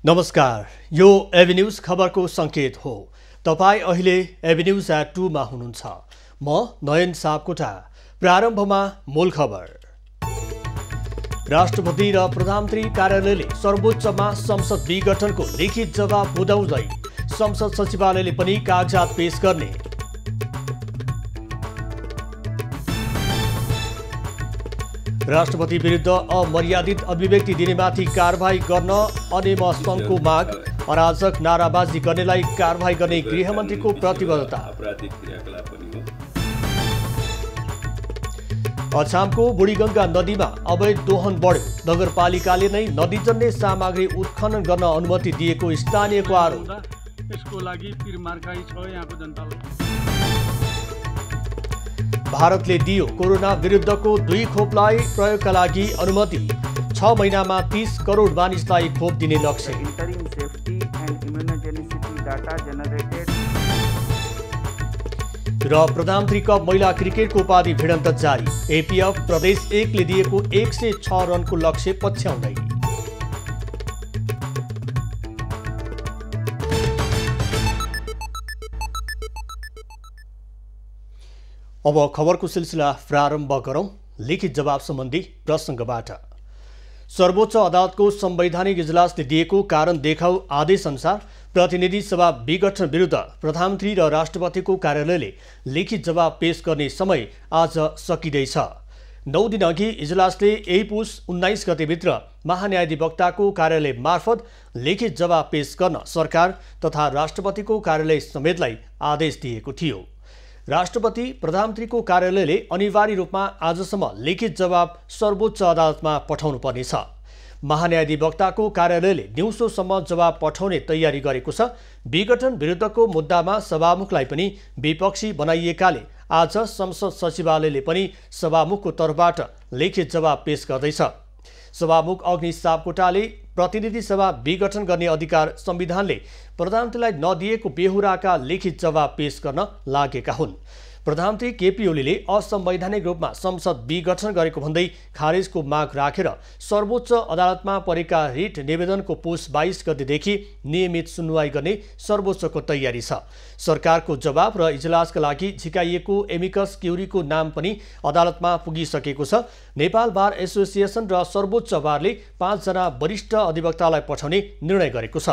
नमस्कार, यो एभिन्यूज खबरको संकेत हो। तपाई अहिले एभिन्यूज @ 2 मा हुनुहुन्छ। म नयन सापकोटा। प्रारम्भमा मूल खबर। राष्ट्रपति र प्रधानमन्त्री कार्यालयले सर्वोच्चमा संसद विघटनको लिखित जवाब बुझाउँदै संसद सचिवालयले पनि कागजात पेश गर्ने। राष्ट्रपति विरुद्ध अमर्यादित अभिव्यक्ति दिनेमाथि कारबाही गर्न अनेम सङ्घको माग। अराजक नाराबाजी गर्नेलाई कारबाही गर्ने गृहमन्त्रीको प्रतिबद्धता। अछामको बुढीगङ्गा नदीमा अवैध दोहन बढ्यो। नगरपालिकाले नै नदीजन्य सामग्री उत्खनन गर्न अनुमति दिएको स्थानीयको आरोप। यसको लागि तिरमार्काई छ यहाँको जनतालाई। भारतले दियो कोरोना विरुद्धको 2 खोपलाई प्रयोगका लागि अनुमति। 6 महिनामा 30 करोड मानिसलाई खोप दिने लक्ष्य। र प्रधानमन्त्री कप महिला क्रिकेटको उपाधि भिडन्त जारी। एपीएफ प्रदेश 1 ले दिएको 106 रनको लक्ष्य पछ्याउँदै। अब खबरको सिलसिला प्रारम्भ गरौं। लिखित जवाब सम्बन्धी प्रसङ्गबाट। सर्वोच्च अदालतको संवैधानिक इजलासले दिएको कारण देखाउ आदेश अनुसार प्रतिनिधि सभा विघटन विरुद्ध प्रधानमन्त्री र राष्ट्रपतिको कार्यालयले लिखित जवाब पेश गर्ने समय आज सकिँदैछ। 9 दिन अघि इजलासले यही पुस 19 गतेभित्र महान्यायाधिवक्ताको कार्यालय मार्फत लिखित जवाब पेश गर्न सरकार तथा राष्ट्रपतिको कार्यालय समेतलाई आदेश दिएको थियो। राष्ट्रपति प्रधानमन्त्रीको कार्यालयले अनिवार्य रूपमा आजसम्म लिखित जवाब सर्वोच्च अदालतमा पठाउनु पर्नेछ। महान्यायाधिवक्ताको कार्यालयले दिउँसोसम्म जवाब पठाउने तयारी गरेको छ। विघटन विरुद्धको मुद्दामा सभामुखलाई पनि विपक्षी बनाइएकाले आज संसद सचिवालयले पनि सभामुखको तर्फबाट लिखित जवाब पेश गर्दैछ। सभामुख अग्नि सापकोटाले प्रतिनिधि सभा विघटन गर्ने अधिकार संविधानले प्रधानमन्त्रीलाई नदिएको बेहोराका लिखित जवाब पेश गर्न लागेका हुन्। प्रधानमन्त्री केपी ओलीले असंवैधानिक रूपमा संसद विघटन गरेको भन्दै खारेजको माग राखेर सर्वोच्च अदालतमा परेका रिट निवेदनको पुस 22 गतेदेखि नियमित सुनवाई गर्ने सर्वोच्चको तयारी छ। सरकारको जवाब र इजलासका लागि झिकाइएको एमिकस क्युरीको नाम पनि अदालतमा पुगिसकेको छ। नेपाल बार एसोसिएसन र सर्वोच्च बारले 5 जना वरिष्ठ अधिवक्तालाई पठाउने निर्णय गरेको छ।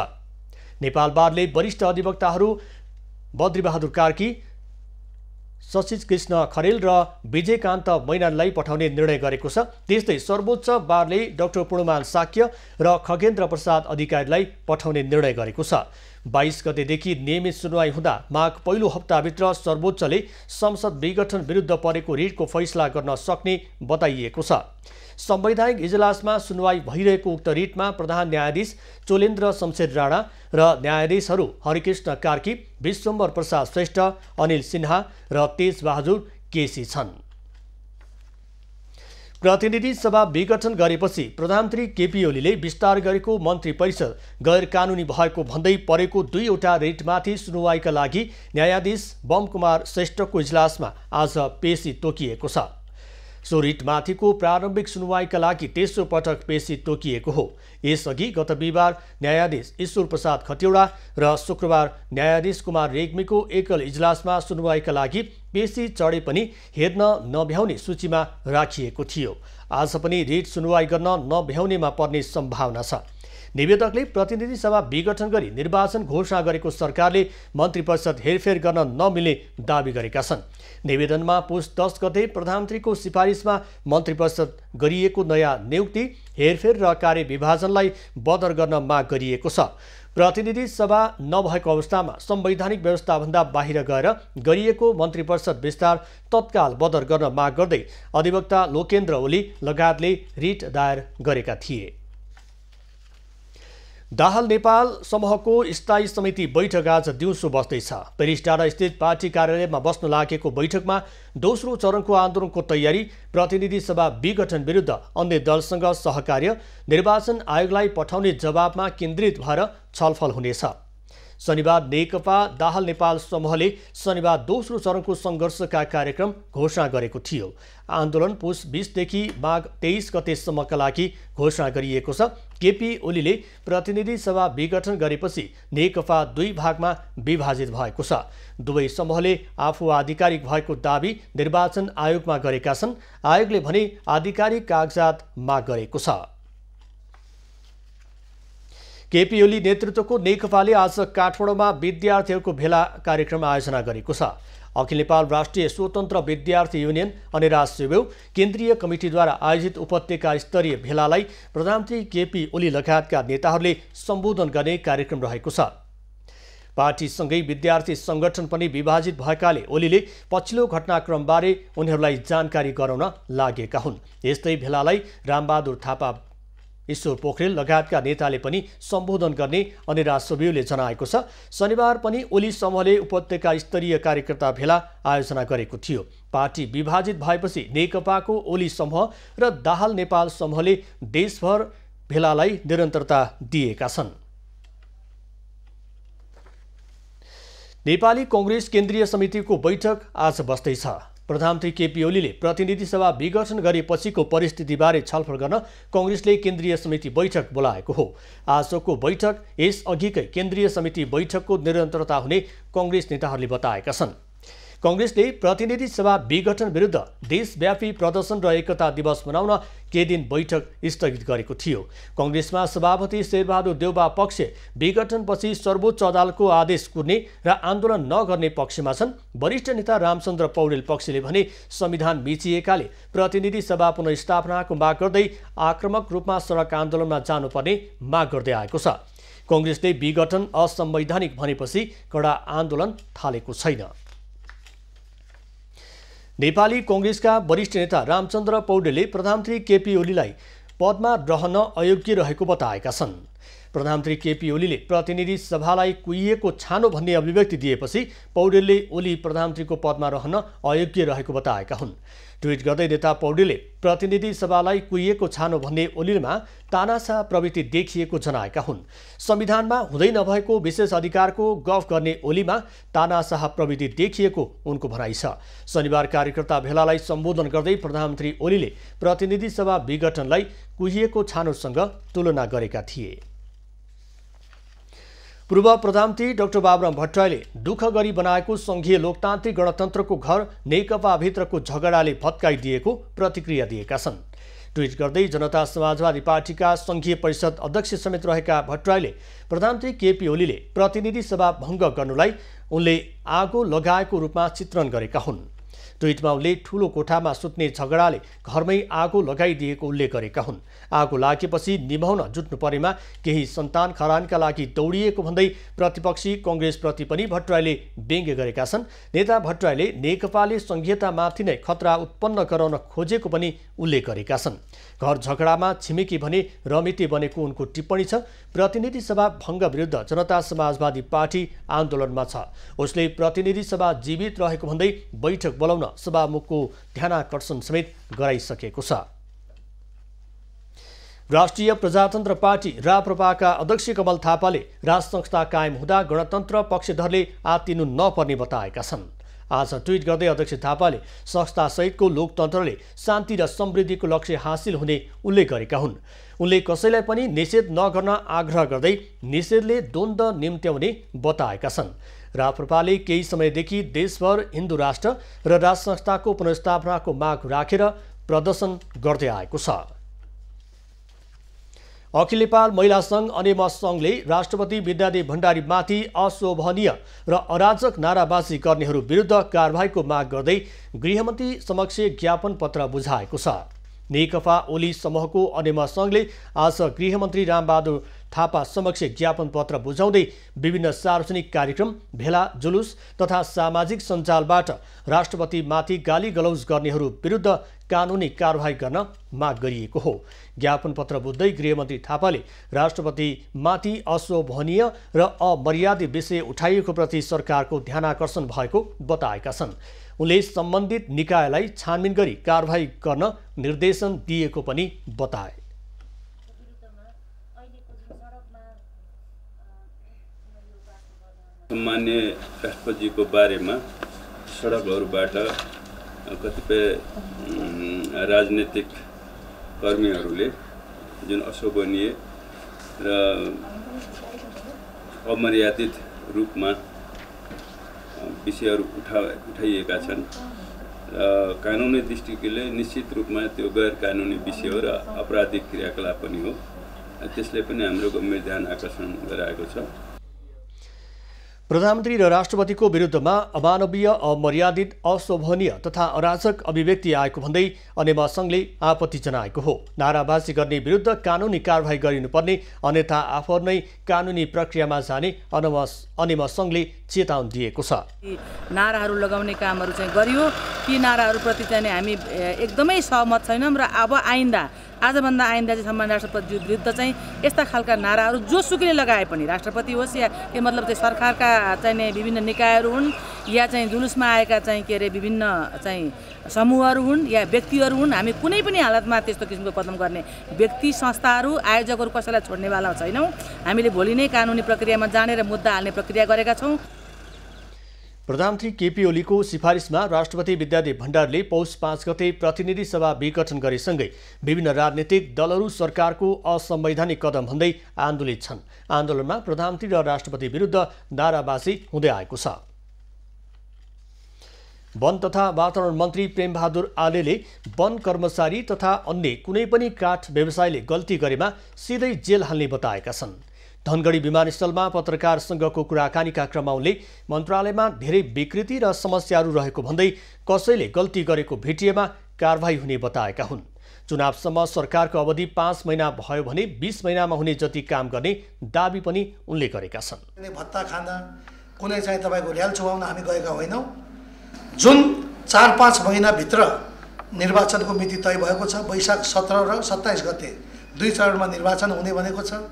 नेपाल बारले वरिष्ठ अधिवक्ताहरू बद्रीबहादुर कार्की, सचिव कृष्ण खरेल र विजयकान्त मैनानलाई पठाउने निर्णय गरेको छ। त्यस्तै सर्वोच्च बारले डाक्टर पूर्णमान साक्य र खगेन्द्र प्रसाद अधिकारीलाई पठाउने निर्णय गरेको छ। 22 गतेदेखि नियमित सुनवाई हुँदा माघ पहिलो हप्ताभित्र सर्वोच्चले संसद विघटन विरुद्ध परेको रिटको फैसला गर्न सक्ने बताइएको छ। संवैधानिक इजलासमा सुनवाई भइरहेको उक्त रिटमा प्रधान न्यायाधीश चोलेन्द्र शमशेर राणा र न्यायाधीशहरू हरिकृष्ण कार्की, विश्वम्भर प्रसाद श्रेष्ठ, अनिल सिन्हा र तेजबहादुर केसी छन्। प्रतिनिधि सभा विघटन गरेपछि प्रधानमन्त्री केपी ओलीले विस्तार गरेको मन्त्री परिषद गैर कानुनी भएको भन्दै परेको 2 वटा रिटमाथि सुनवाईका लागि न्यायाधीश बमकुमार श्रेष्ठको इजलासमा आज पेशी तोकिएको छ। सो रिटमाथिको प्रारम्भिक सुनवाईका लागि तेस्रो पटक पेशी तोकिएको हो। यसअघि गत बिहिबार न्यायाधीश ईश्वर प्रसाद खतिवडा र शुक्रबार न्यायाधीश कुमार रेग्मीको एकल इजलासमा सुनवाईका लागि पेशी चढे पनि हेर्न नभ्याउने सूचीमा राखिएको थियो। आज पनि रिट सुनवाई गर्न नभ्याउनेमा पर्ने सम्भावना छ। निवेदकले प्रतिनिधि सभा विघटन गरी निर्वाचन घोषणा गरेको सरकारले मन्त्री परिषद हेरफेर गर्न नमिल्ने दावी गरेका छन्। निवेदनमा पुस 10 गते प्रधानमन्त्रीको सिफारिसमा मन्त्री परिषद गरिएको नयाँ नियुक्ति, हेरफेर र कार्यविभाजनलाई बदर गर्न माग गरिएको छ। प्रतिनिधि सभा नभएको अवस्थामा संवैधानिक व्यवस्थाभन्दा बाहिर गएर गरिएको मन्त्री परिषद विस्तार तत्काल बदर गर्न माग गर्दै अधिवक्ता लोकेन्द्र ओली लगायतले रिट दायर गरेका थिए। दाहाल नेपाल समूहको स्थायी समिति बैठक आज दिउँसो बस्दैछ। पेरिस डाँडा स्थित पार्टी कार्यालयमा बस्न लागेको बैठकमा दोस्रो चरणको आन्दोलनको तयारी, प्रतिनिधि सभा विघटन विरुद्ध अन्य दलसँग सहकार्य, निर्वाचन आयोगलाई पठाउने जवाबमा केन्द्रित भएर छलफल हुनेछ। शनिबार नेकपा दाहाल नेपाल समूहले शनिबार दोस्रो चरणको सङ्घर्षका कार्यक्रम घोषणा गरेको थियो। आन्दोलन पुस 20 देखि माघ 23 गतेसम्मका लागि घोषणा गरिएको छ। केपी ओलीले प्रतिनिधि सभा विघटन गरेपछि नेकपा दुई भागमा विभाजित भएको छ। दुवै समूहले आफू आधिकारिक भएको दाबी निर्वाचन आयोगमा गरेका छन्। आयोगले भने आधिकारिक कागजात माग गरेको छ। केपी ओली नेतृत्वको नेकपाले आज काठमाडौँमा विद्यार्थीहरूको भेला कार्यक्रम आयोजना गरेको छ। अखिल नेपाल राष्ट्रिय स्वतन्त्र विद्यार्थी युनियन अनेरा सेवेउ केन्द्रीय कमिटीद्वारा आयोजित उपत्यका स्तरीय भेलालाई प्रधानमन्त्री केपी ओली लगायतका नेताहरूले सम्बोधन गर्ने कार्यक्रम रहेको छ। पार्टीसँगै विद्यार्थी सङ्गठन पनि विभाजित भएकाले ओलीले पछिल्लो घटनाक्रमबारे उनीहरूलाई जानकारी गराउन लागेका हुन्। यस्तै भेलालाई रामबहादुर थापा, ईश्वर पोखरेल लगायतका नेताले पनि सम्बोधन गर्ने अनेरा सेवेउले जनाएको छ। शनिबार पनि ओली समूहले उपत्यका स्तरीय कार्यकर्ता भेला आयोजना गरेको थियो। पार्टी विभाजित भएपछि नेकपाको ओली समूह र दाहाल नेपाल समूहले देशभर भेलालाई निरन्तरता दिएका छन्। नेपाली कङ्ग्रेस केन्द्रीय समितिको बैठक आज बस्दैछ। प्रधानमन्त्री केपी ओलीले प्रतिनिधि सभा विघटन गरेपछिको परिस्थितिबारे छलफल गर्न कङ्ग्रेसले केन्द्रीय समिति बैठक बोलाएको हो। आजको बैठक यसअघिकै केन्द्रीय समिति बैठकको निरन्तरता हुने कङ्ग्रेस नेताहरूले बताएका छन्। कङ्ग्रेसले प्रतिनिधि सभा विघटन विरुद्ध देशव्यापी प्रदर्शन र एकता दिवस मनाउन केही दिन बैठक स्थगित गरेको थियो। कङ्ग्रेसमा सभापति शेरबहादुर देउबा पक्ष विघटनपछि सर्वोच्च अदालतको आदेश कुर्ने र आन्दोलन नगर्ने पक्षमा छन्। वरिष्ठ नेता रामचन्द्र पौडेल पक्षले भने संविधान मिचिएकाले प्रतिनिधि सभा पुनर्स्थापनाको माग गर्दै आक्रामक रूपमा सडक आन्दोलनमा जानुपर्ने माग गर्दै आएको छ। कङ्ग्रेसले विघटन असंवैधानिक भनेपछि कडा आन्दोलन थालेको छैन। नेपाली कङ्ग्रेसका वरिष्ठ नेता रामचन्द्र पौडेलले प्रधानमन्त्री केपी ओलीलाई पदमा रहन अयोग्य रहेको बताएका छन्। प्रधानमन्त्री केपी ओलीले प्रतिनिधि सभालाई कुहिएको छानो भन्ने अभिव्यक्ति दिएपछि पौडेलले ओली प्रधानमन्त्रीको पदमा रहन अयोग्य रहेको बताएका हुन्। ट्विट गर्दै नेता पौडेलले प्रतिनिधि सभालाई कुहिएको छानो भन्ने ओलीमा तानाशाह प्रवृत्ति देखिएको जनाएका हुन्। संविधानमा हुँदै नभएको विशेष अधिकारको गफ गर्ने ओलीमा तानाशाह प्रवृत्ति देखिएको उनको भनाइ छ। शनिबार कार्यकर्ता भेलालाई सम्बोधन गर्दै प्रधानमन्त्री ओलीले प्रतिनिधि सभा विघटनलाई कुहिएको छानोसँग तुलना गरेका थिए। पूर्व प्रधानमन्त्री डाक्टर बाबुराम भट्टराईले दुःख गरी बनाएको सङ्घीय लोकतान्त्रिक गणतन्त्रको घर नेकपाभित्रको झगडाले भत्काइदिएको प्रतिक्रिया दिएका छन्। ट्विट गर्दै जनता समाजवादी पार्टीका सङ्घीय परिषद अध्यक्ष समेत रहेका भट्टराईले प्रधानमन्त्री केपी ओलीले प्रतिनिधि सभा भङ्ग गर्नुलाई उनले आगो लगाएको रूपमा चित्रण गरेका हुन्। ट्विटमा उनले ठूलो कोठामा सुत्ने झगडाले घरमै आगो लगाइदिएको उल्लेख गरेका हुन्। आगो लागेपछि निभाउन जुट्नु परेमा केही सन्तान खरानका लागि दौडिएको भन्दै प्रतिपक्षी कङ्ग्रेसप्रति पनि भट्टराईले व्यङ्ग्य गरेका छन्। नेता भट्टराईले नेकपाले संघीयतामाथि नै खतरा उत्पन्न गराउन खोजेको पनि उल्लेख गरेका छन्। घर झगडामा छिमेकी भने रमिते बनेको उनको टिप्पणी छ। प्रतिनिधि सभा भङ्ग विरुद्ध जनता समाजवादी पार्टी आन्दोलनमा छ। उसले प्रतिनिधि सभा जीवित रहेको भन्दै बैठक बोलाउन सभामुखको ध्यानाकर्षण समेत गराइसकेको छ। राष्ट्रिय प्रजातन्त्र पार्टी राप्रपाका अध्यक्ष कमल थापाले राज संस्था कायम हुँदा गणतन्त्र पक्षधरले आत्तिनु नपर्ने बताएका छन्। आज ट्विट गर्दै अध्यक्ष थापाले संस्थासहितको लोकतन्त्रले शान्ति र समृद्धिको लक्ष्य हासिल हुने उल्लेख गरेका हुन्। उनले कसैलाई पनि निषेध नगर्न आग्रह गर्दै निषेधले द्वन्द्व निम्त्याउने बताएका छन्। राप्रपाले केही समयदेखि देशभर हिन्दू राष्ट्र र राज संस्थाको पुनर्स्थापनाको माग राखेर प्रदर्शन गर्दै आएको छ। अखिल नेपाल महिला सङ्घ अनेम सङ्घले राष्ट्रपति विद्यादेवी भण्डारीमाथि अशोभनीय र अराजक नाराबाजी गर्नेहरू विरुद्ध कारबाहीको माग गर्दै गृहमन्त्री समक्ष ज्ञापन पत्र बुझाएको छ। नेकपा ओली समूहको अनेम सङ्घले आज गृहमन्त्री रामबहादुर थापा समक्ष ज्ञापन पत्र बुझाउँदै विभिन्न सार्वजनिक कार्यक्रम, भेला, जुलुस तथा सामाजिक सञ्जालबाट राष्ट्रपतिमाथि गाली गलौज गर्नेहरू विरुद्ध कानुनी कारबाही गर्न माग गरिएको हो। ज्ञापन पत्र बुझ्दै गृहमन्त्री थापाले राष्ट्रपतिमाथि अशोभनीय र अमर्यादित विषय उठाइएको प्रति सरकारको ध्यानाकर्षण भएको बताएका छन्। उनले सम्बन्धित निकायलाई छानबिन गरी कारबाही गर्न निर्देशन दिएको पनि बताए। सम्मान्य राष्ट्रपतिजीको बारेमा सडकहरूबाट कतिपय राजनीतिक कर्मीहरूले जुन अशोभनीय र अमर्यादित रूपमा विषयहरू उठाइएका छन् र कानुनी दृष्टिले निश्चित रूपमा त्यो गैर कानुनी विषय हो र आपराधिक क्रियाकलाप पनि हो। त्यसले पनि हाम्रो गम्भीर ध्यान आकर्षण गराएको छ। प्रधानमन्त्री र राष्ट्रपतिको विरुद्धमा अमानवीय, अमर्यादित, अशोभनीय तथा अराजक अभिव्यक्ति आएको भन्दै अनेमा सङ्घले आपत्ति जनाएको हो। नाराबाजी गर्ने विरुद्ध कानुनी कारबाही गरिनुपर्ने, अन्यथा आफू नै कानुनी प्रक्रियामा जाने अनेमा सङ्घले चेतावनी दिएको छ। नाराहरू लगाउने कामहरू चाहिँ गरियो। ती नाराहरूप्रति चाहिँ हामी एकदमै सहमत छैनौँ र अब आजभन्दा आइन्दा चाहिँ सम्मान राष्ट्रपति विरुद्ध चाहिँ यस्ता खालका नाराहरू जोसुकैले लगाए पनि, राष्ट्रपति होस् या के मतलब चाहिँ सरकारका चाहिँ विभिन्न निकायहरू हुन् या चाहिँ जुलुसमा आएका चाहिँ के अरे विभिन्न चाहिँ समूहहरू हुन् या व्यक्तिहरू हुन्, हामी कुनै पनि हालतमा त्यस्तो किसिमको कदम गर्ने व्यक्ति, संस्थाहरू, आयोजकहरू कसैलाई छोड्नेवाला छैनौँ। हामीले भोलि नै कानुनी प्रक्रियामा जाने र मुद्दा हाल्ने प्रक्रिया गरेका छौँ। प्रधानमन्त्री केपी ओलीको सिफारिसमा राष्ट्रपति विद्यादेव भण्डारीले पौष 5 गते प्रतिनिधि सभा विघटन गरेसँगै विभिन्न राजनीतिक दलहरू सरकारको असंवैधानिक कदम भन्दै आन्दोलित छन्। आन्दोलनमा प्रधानमन्त्री र राष्ट्रपति विरुद्ध नाराबाजी हुँदै आएको छ। वन तथा वातावरण मन्त्री प्रेमबहादुर आलेले वन कर्मचारी तथा अन्य कुनै पनि काठ व्यवसायीले गल्ती गरेमा सिधै जेल हाल्ने बताएका छन्। धनगढी विमानस्थलमा पत्रकारसँगको कुराकानीका क्रममा उनले मन्त्रालयमा धेरै विकृति र समस्याहरू रहेको भन्दै कसैले गल्ती गरेको भेटिएमा कारबाही हुने बताएका हुन्। चुनावसम्म सरकारको अवधि 5 महिना भयो भने 20 महिनामा हुने जति काम गर्ने दाबी पनि उनले गरेका छन्। भत्ता खाँदा कुनै चाहिँ तपाईँको र्याल चुहाउन हामी गएका होइनौँ। जुन 4-5 महिनाभित्र निर्वाचनको मिति तय भएको छ, वैशाख 17 र 27 गते 2 चरणमा निर्वाचन हुने भनेको छ।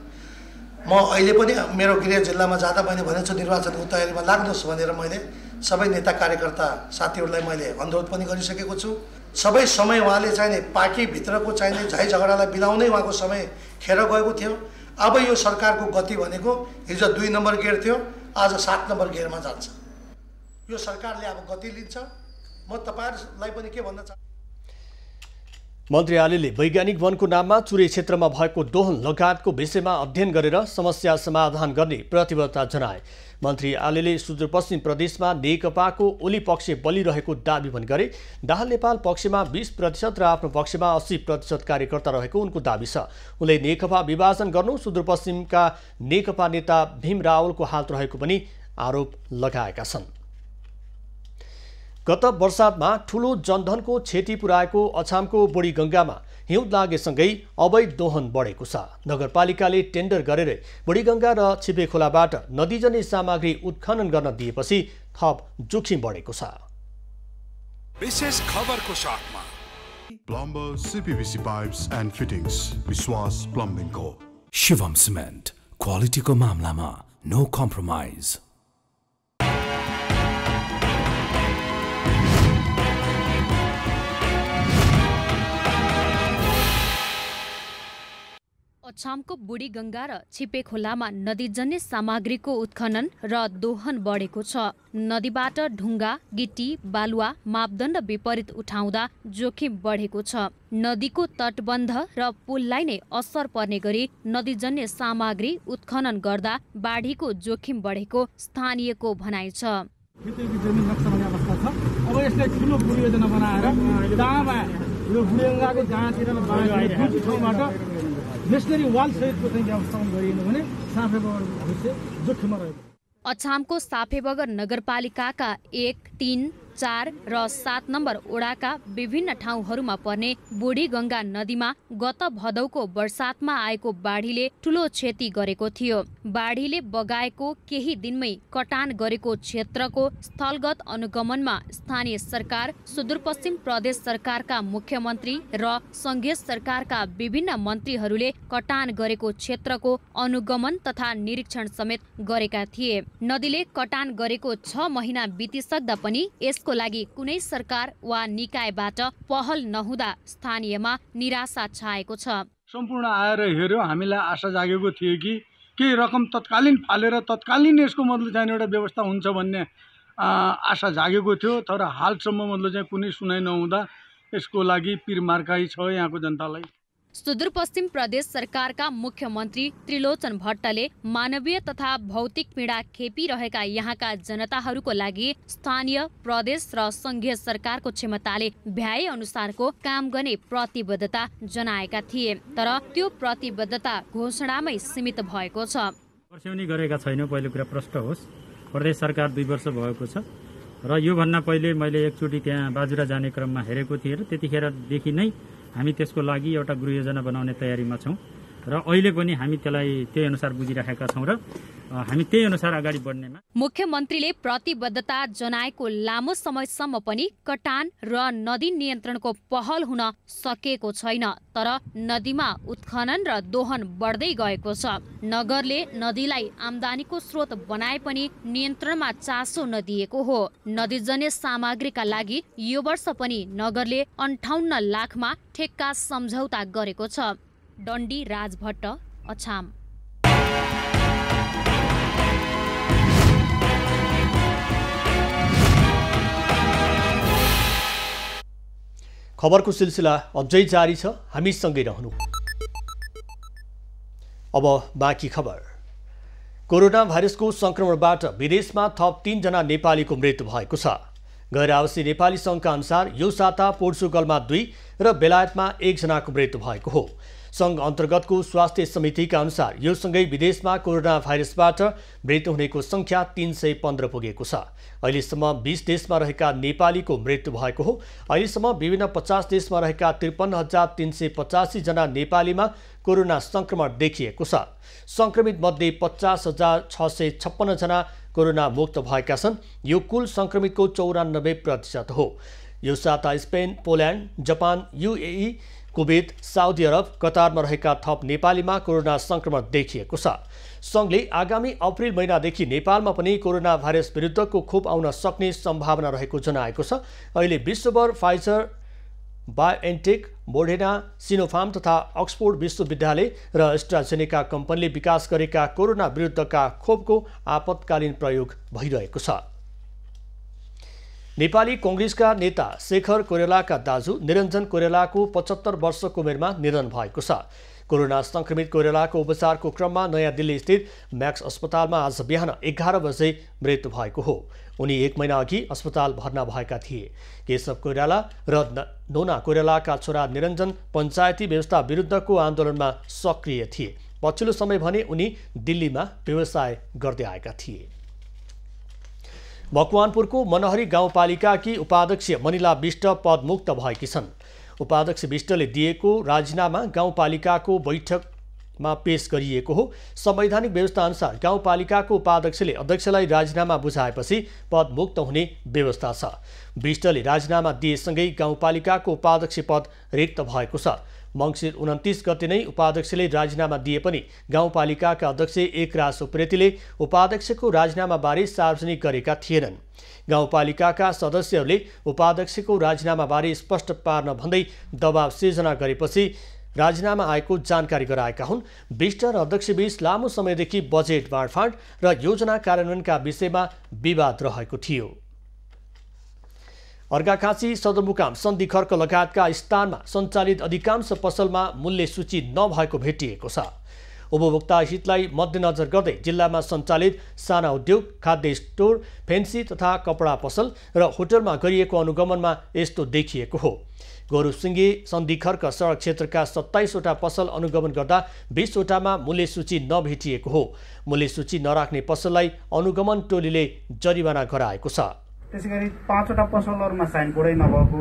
म अहिले पनि मेरो गृह जिल्लामा जाँदा मैले भनेको छु निर्वाचनको तयारीमा लाग्नुहोस् भनेर मैले सबै नेता कार्यकर्ता साथीहरूलाई मैले अनुरोध पनि गरिसकेको छु। सबै समय उहाँले चाहिने पार्टीभित्रको चाहिने झै झगडालाई बिलाउनै उहाँको समय खेर गएको थियो। अब यो सरकारको गति भनेको हिजो 2 नम्बर गियर थियो, आज 7 नम्बर गियरमा जान्छ। यो सरकारले अब गति लिन्छ। म तपाईहरुलाई पनि के भन्न चाहन्छु, मन्त्री आलेले वैज्ञानिक वनको नाममा चुरे क्षेत्रमा भएको दोहन लगायतको विषयमा अध्ययन गरेर समस्या समाधान गर्ने प्रतिबद्धता जनाए। मन्त्री आलेले सुदूरपश्चिम प्रदेशमा नेकपाको ओली पक्ष बलिरहेको दाबी पनि गरे। दाहाल नेपाल पक्षमा 20% र आफ्नो पक्षमा 80% कार्यकर्ता रहेको उनको दाबी छ। उनले नेकपा विभाजन गर्नु सुदूरपश्चिमका नेकपा नेता भीम रावलको हात रहेको पनि आरोप लगाएका छन्। गत बर्सातमा ठूलो जनधनको क्षति पुर्याएको अछामको बुढीगङ्गामा हिउँद लागेसँगै अवैध दोहन बढेको छ। नगरपालिकाले टेन्डर गरेर बुढीगङ्गा र छिपे खोलाबाट नदीजन्य सामग्री उत्खनन गर्न दिएपछि थप जोखिम बढेको छ। विशेष खबरको साथमा plumber CPVC Pipes and fittings विश्वास प्लम्बिङ को शिवम सिमेन्ट क्वालिटीको मामलामा नो कम्प्रोमाइज। अछामको बुढीगङ्गा र छिपे खोलामा नदीजन्य सामग्रीको उत्खनन र दोहन बढेको छ। नदीबाट ढुङ्गा, गिटी, बालुवा मापदण्ड विपरीत उठाउँदा जोखिम बढेको छ। नदीको तटबन्ध र पुललाई नै असर पर्ने गरी नदीजन्य सामग्री उत्खनन गर्दा बाढीको जोखिम बढेको स्थानीयको भनाइ छ। अब यसलाई ठुलो परियोजना बनाएर जहाँमा यो बुढीगङ्गाको जहाँतिर ठाउँबाट नेसनरी वाल सहितको चाहिँ व्यवस्थापन गरिएन भने साफेबगर भविष्य जोखिममा रहेको। अछामको साफेबगर नगरपालिकाका 1, 3, 4 र 7 नम्बर ओडाका विभिन्न ठाउँहरूमा पर्ने बुढीगङ्गा नदीमा गत भदौको बर्सातमा आएको बाढीले ठूलो क्षति गरेको थियो। बाढीले बगाएको केही दिनमै कटान गरेको क्षेत्रको स्थलगत अनुगमनमा स्थानीय सरकार, सुदूरपश्चिम प्रदेश सरकारका मुख्यमन्त्री र संघीय सरकारका विभिन्न मन्त्रीहरूले कटान गरेको क्षेत्रको अनुगमन तथा निरीक्षण समेत गरेका थिए। नदीले कटान गरेको 6 महिना बितिसक्दा पनि यसको लागि कुनै सरकार वा निकायबाट पहल नहुँदा स्थानीयमा निराशा छाएको छ। सम्पूर्ण आएर हेर्यो, हामीलाई आशा जागेको थियो कि केही रकम तत्कालीन फालेर तत्कालीन यसको मतलब चाहिँ एउटा व्यवस्था हुन्छ भन्ने आशा जागेको थियो। तर हालसम्म मतलब चाहिँ कुनै सुनाइ नहुँदा यसको लागि पिरमार्काई छ यहाँको जनतालाई। सुदूरपश्चिम प्रदेश सरकारका मुख्यमन्त्री त्रिलोचन भट्टले मानवीय तथा भौतिक पीडा खेपिरहेका यहाँका जनताहरूको लागि स्थानीय प्रदेश र संघीय सरकारको क्षमताले भ्याए अनुसारको काम गर्ने प्रतिबद्धता जनाएका थिए। तर त्यो प्रतिबद्धता घोषणामै सीमित भएको छ। वर्षौनी गरेका छैनौँ, पहिलो कुरा प्रष्ट होस्। प्रदेश सरकार 2 वर्ष भएको छ र यो भन्दा पहिले मैले एकचोटि त्यहाँ बाजुरा जाने क्रममा हेरेको थिएँ र त्यतिखेरदेखि नै हामी त्यसको लागि एउटा गृह योजना बनाउने तयारीमा छौँ र अहिले पनि हामी त्यसलाई त्यही अनुसार बुझिराखेका छौँ र हामी त्यही अनुसार अगाडि बढ्नेमा। मुख्यमन्त्रीले प्रतिबद्धता जनाएको लामो समयसम्म पनि कटान र नदी नियन्त्रणको पहल हुन सकेको छैन। तर नदीमा उत्खनन र दोहन बढ्दै गएको छ। नगरले नदीलाई आम्दानीको स्रोत बनाए पनि नियन्त्रणमा चासो नदिएको हो। नदीजन्य सामग्रीका लागि यो वर्ष पनि नगरले 58 लाखमा ठेक्का सम्झौता गरेको छ। डन्डी राजभट्ट, अछाम। खबरको सिलसिला अझै जारी छ, हामी सँगै रहनु। अब बाँकी खबर। कोरोना भाइरसको संक्रमणबाट विदेशमा थप 3 जना नेपालीको मृत्यु भएको छ। गैर आवासीय नेपाली सङ्घका अनुसार यो साता पोर्चुगलमा 2 र बेलायतमा 1 जनाको मृत्यु भएको हो। सङ्घ अन्तर्गतको स्वास्थ्य समितिका अनुसार यो सँगै विदेशमा कोरोना भाइरसबाट मृत्यु हुनेको सङ्ख्या 315 पुगेको छ। अहिलेसम्म 20 देशमा रहेका नेपालीको मृत्यु भएको हो। अहिलेसम्म विभिन्न 50 देशमा रहेका 53,385 जना नेपालीमा कोरोना संक्रमण देखिएको छ। संक्रमित मध्ये 50,656 जना कोरोना मुक्त भएका छन्। यो कुल संक्रमितको 94% हो। यो साता Spain, Poland, Japan, UAE, Kuwait, Saudi Arab, कतारमा रहेका थप नेपालीमा कोरोना संक्रमण देखिएको छ। सङ्घले आगामी अप्रिल महिनादेखि नेपालमा पनि कोरोना भाइरस विरुद्धको खोप आउन सक्ने सम्भावना रहेको जनाएको छ। अहिले विश्वभर फाइजर, बायोएन्टेक, मोडेर्ना, सिनोफार्म तथा अक्सफोर्ड विश्वविद्यालय र एस्ट्राजेनेका कम्पनीले विकास गरेका कोरोना विरुद्धका खोपको आपतकालीन प्रयोग भइरहेको छ। नेपाली कांग्रेसका नेता शेखर कोइरालाका दाजु निरञ्जन कोइरालाको 75 वर्षको उमेरमा निधन भएको छ। कोरोना संक्रमित कोइरालाको उपचारको क्रममा नयाँ दिल्ली स्थित म्याक्स अस्पतालमा आज बिहान 11 बजे मृत्यु भएको हो। उनी 1 महिना अघि अस्पताल भर्ना भएका थिए। केशव कोइराला र नोना कोइरालाका छोरा निरञ्जन पञ्चायती व्यवस्था विरुद्धको आन्दोलनमा सक्रिय थिए। पछिल्लो समय भने उनी दिल्लीमा व्यवसाय गर्दै आएका थिए। मकवानपुरको मनहरी गाउँपालिकाकी उपाध्यक्ष मनिला विष्ट पदमुक्त भएकी छन्। उपाध्यक्ष विष्टले दिएको राजीनामा गाउँपालिकाको बैठकमा पेश गरिएको हो। संवैधानिक व्यवस्था अनुसार गाउँपालिकाको उपाध्यक्षले अध्यक्षलाई राजीनामा बुझाएपछि पदमुक्त हुने व्यवस्था छ। विष्टले राजीनामा दिएसँगै गाउँपालिकाको उपाध्यक्ष पद रिक्त भएको छ। मङ्सिर 29 गते नै उपाध्यक्षले राजीनामा दिए पनि गाउँपालिकाका अध्यक्ष एकराज उप्रेतीले उपाध्यक्षको राजीनामाबारे सार्वजनिक गरेका थिएनन्। गाउँपालिकाका सदस्यहरूले उपाध्यक्षको राजीनामाबारे स्पष्ट पार्न भन्दै दबाव सिर्जना गरेपछि राजीनामा आएको जानकारी गराएका हुन्। विष्ट र अध्यक्षबीच लामो समयदेखि बजेट बाँडफाँड र योजना कार्यान्वयनका विषयमा विवाद रहेको थियो। अर्घाखाँची सदरमुकाम सन्धि खर्क लगायतका स्थानमा सञ्चालित अधिकांश पसलमा मूल्य सूची नभएको भेटिएको छ। उपभोक्ता हितलाई मध्यनजर गर्दै जिल्लामा सञ्चालित साना उद्योग, खाद्य स्टोर, फेन्सी तथा कपडा पसल र होटलमा गरिएको अनुगमनमा यस्तो देखिएको हो। गोरुसिङ्गे सन्धि खर्क सडक क्षेत्रका 27 वटा पसल अनुगमन गर्दा 20 वटामा मूल्य सूची नभेटिएको हो। मूल्य सूची नराख्ने पसललाई अनुगमन टोलीले जरिवाना गराएको छ। त्यसैगरी 5 वटा पसलहरूमा साइन बोर्डै नभएको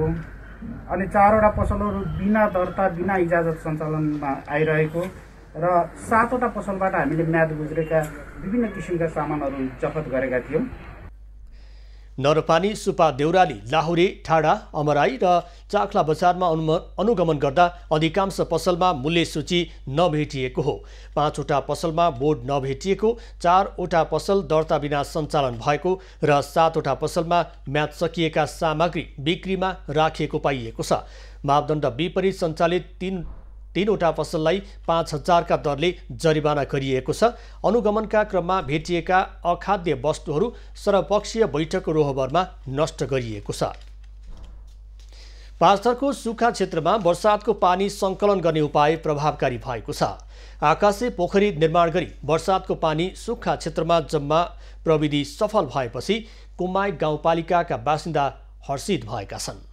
अनि 4 वटा पसलहरू बिना दर्ता बिना इजाजत सञ्चालनमा आइरहेको र 7 वटा पसलबाट हामीले म्याद गुज्रेका विभिन्न किसिमका सामानहरू जफत गरेका थियौँ। नरपानी, सुपा, देउराली, लाहुरे, ठाडा, अमराई र चाख्ला बजारमा अनुगमन गर्दा अधिकांश पसलमा मूल्य सूची नभेटिएको हो। 5 वटा पसलमा बोर्ड नभेटिएको, 4 वटा पसल दर्ता बिना सञ्चालन भएको र 7 वटा पसलमा म्याद सकिएका सामग्री बिक्रीमा राखिएको पाइएको छ। मापदण्ड विपरीत सञ्चालित 3 3वटा पसललाई 5,000 का दरले जरिवाना गरिएको छ। अनुगमनका क्रममा भेटिएका अखाद्य वस्तुहरू सर्वपक्षीय बैठकको रोहबरमा नष्ट गरिएको छ। पाँचथरको सुक्खा क्षेत्रमा वर्षातको पानी सङ्कलन गर्ने उपाय प्रभावकारी भएको छ। आकाशे पोखरी निर्माण गरी वर्षातको पानी सुक्खा क्षेत्रमा जम्मा प्रविधि सफल भएपछि कुम्माई गाउँपालिकाका बासिन्दा हर्षित भएका छन्।